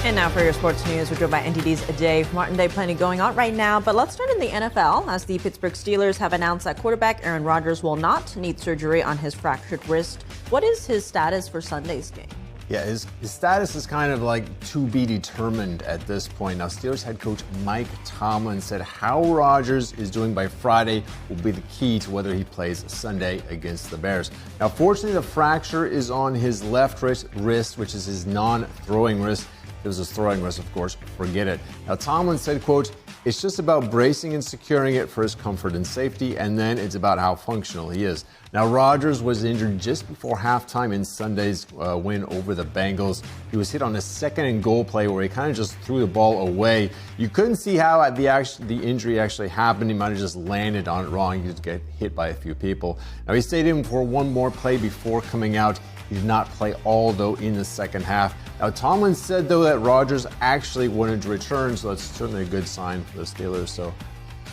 And now for your sports news, we're joined by NTD's Dave Martin. Day plenty going on right now, but let's start in the NFL as the Pittsburgh Steelers have announced that quarterback Aaron Rodgers will not need surgery on his fractured wrist. What is his status for Sunday's game? Yeah, his status is kind of like to be determined at this point. Now, Steelers head coach Mike Tomlin said how Rodgers is doing by Friday will be the key to whether he plays Sunday against the Bears. Now, fortunately, the fracture is on his left wrist, which is his non-throwing wrist. If it was his throwing wrist, of course, forget it. Now, Tomlin said, quote, "It's just about bracing and securing it for his comfort and safety, and then it's about how functional he is." Now, Rodgers was injured just before halftime in Sunday's win over the Bengals. He was hit on a second and goal play where he kind of just threw the ball away. You couldn't see how the injury actually happened. He might have just landed on it wrong. He just got hit by a few people. Now, he stayed in for one more play before coming out. He did not play all, though, in the second half. Now, Tomlin said, though, that Rodgers actually wanted to return, so that's certainly a good sign for the Steelers. So,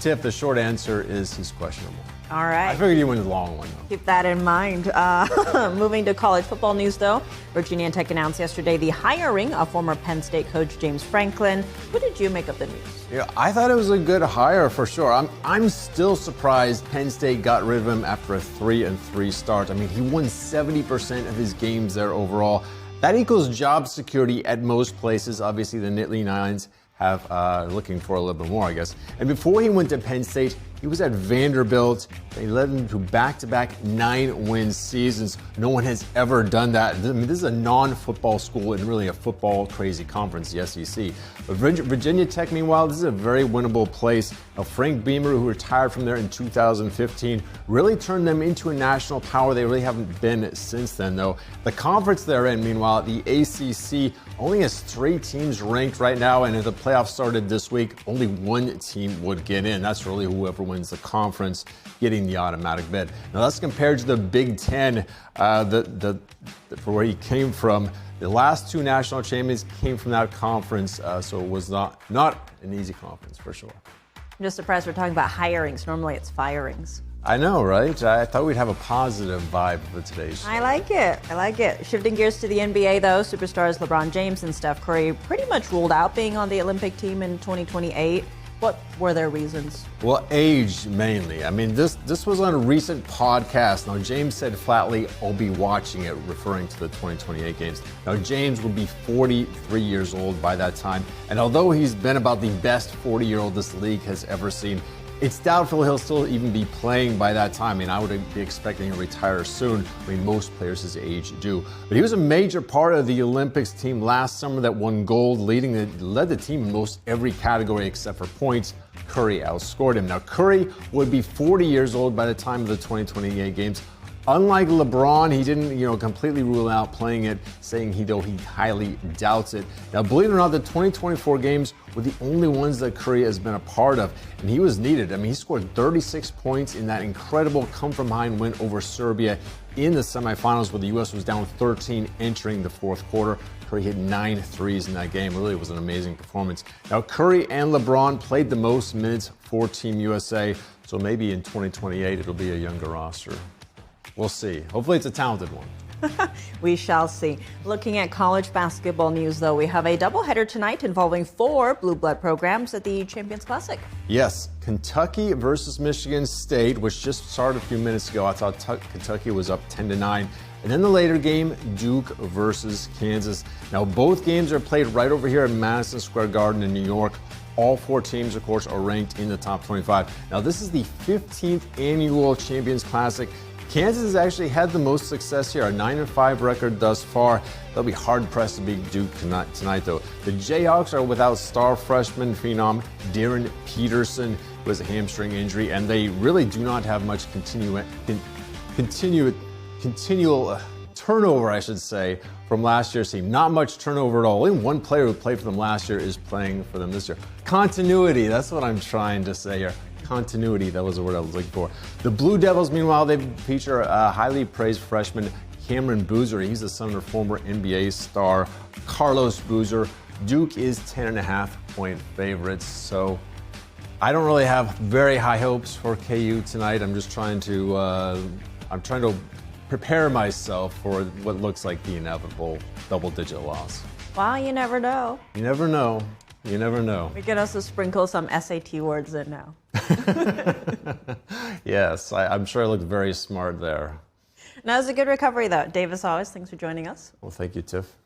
Tiff, the short answer is he's questionable. All right. I figured you went the long one, though. Keep that in mind. Moving to college football news, though. Virginia Tech announced yesterday the hiring of former Penn State coach James Franklin. What did you make of the news? Yeah, I thought it was a good hire for sure. I'm still surprised Penn State got rid of him after a 3-3 start. I mean, he won 70% of his games there overall. That equals job security at most places. Obviously, the Nittany Lions have looking for a little bit more, I guess. And before he went to Penn State, he was at Vanderbilt. They led him to back-to-back 9-win seasons. No one has ever done that. I mean, this is a non-football school and really a football-crazy conference, the SEC. But Virginia Tech, meanwhile, this is a very winnable place. Now, Frank Beamer, who retired from there in 2015, really turned them into a national power. They really haven't been since then, though. The conference they're in, meanwhile, the ACC, only has 3 teams ranked right now, and if the playoffs started this week, only one team would get in. That's really whoever wins the conference getting the automatic bid. Now, that's compared to the Big Ten, for where he came from. The last 2 national champions came from that conference, so it was not an easy conference for sure. I'm just surprised we're talking about hirings. Normally it's firings. I know, right? I thought we'd have a positive vibe for today's show. I like it. Shifting gears to the NBA, though, superstars LeBron James and Steph Curry pretty much ruled out being on the Olympic team in 2028. What were their reasons? Well, age mainly. I mean, this was on a recent podcast. Now, James said flatly, "I'll be watching it," referring to the 2028 games. Now, James will be 43 years old by that time. And although he's been about the best 40-year-old this league has ever seen, it's doubtful he'll still even be playing by that time. I mean, I would be expecting him to retire soon. I mean, most players his age do. But he was a major part of the Olympics team last summer that won gold, led the team in most every category except for points. Curry outscored him. Now, Curry would be 40 years old by the time of the 2028 games. Unlike LeBron, he didn't, completely rule out playing it, saying he highly doubts it. Now, believe it or not, the 2024 games were the only ones that Curry has been a part of, and he was needed. I mean, he scored 36 points in that incredible come-from-behind win over Serbia in the semifinals, where the U.S. was down 13 entering the fourth quarter. Curry hit 9 threes in that game. Really was an amazing performance. Now, Curry and LeBron played the most minutes for Team USA, so maybe in 2028 it'll be a younger roster. We'll see. Hopefully it's a talented one. We shall see. Looking at college basketball news, though, we have a doubleheader tonight involving 4 blue blood programs at the Champions Classic. Yes, Kentucky versus Michigan State, which just started a few minutes ago. I thought Kentucky was up 10-9. And then the later game, Duke versus Kansas. Now, both games are played right over here at Madison Square Garden in New York. All 4 teams, of course, are ranked in the top 25. Now, this is the 15th annual Champions Classic. Kansas has actually had the most success here, a 9-5 record thus far. They'll be hard-pressed to beat Duke tonight, though. The Jayhawks are without star freshman phenom Darren Peterson, who has a hamstring injury, and they really do not have much continual turnover, I should say, from last year's team. Not much turnover at all. Only one player who played for them last year is playing for them this year. Continuity, that's what I'm trying to say here. Continuity, that was the word I was looking for. The Blue Devils, meanwhile, they feature a highly praised freshman, Cameron Boozer. He's the son of former NBA star Carlos Boozer. Duke is 10.5-point favorites, so I don't really have very high hopes for KU tonight. I'm just trying to prepare myself for what looks like the inevitable double-digit loss. Well, you never know. You never know. You never know. We can also sprinkle some SAT words in now. Yes, I'm sure I looked very smart there. Now, it's a good recovery, though. Dave, as always, thanks for joining us. Well, thank you, Tiff.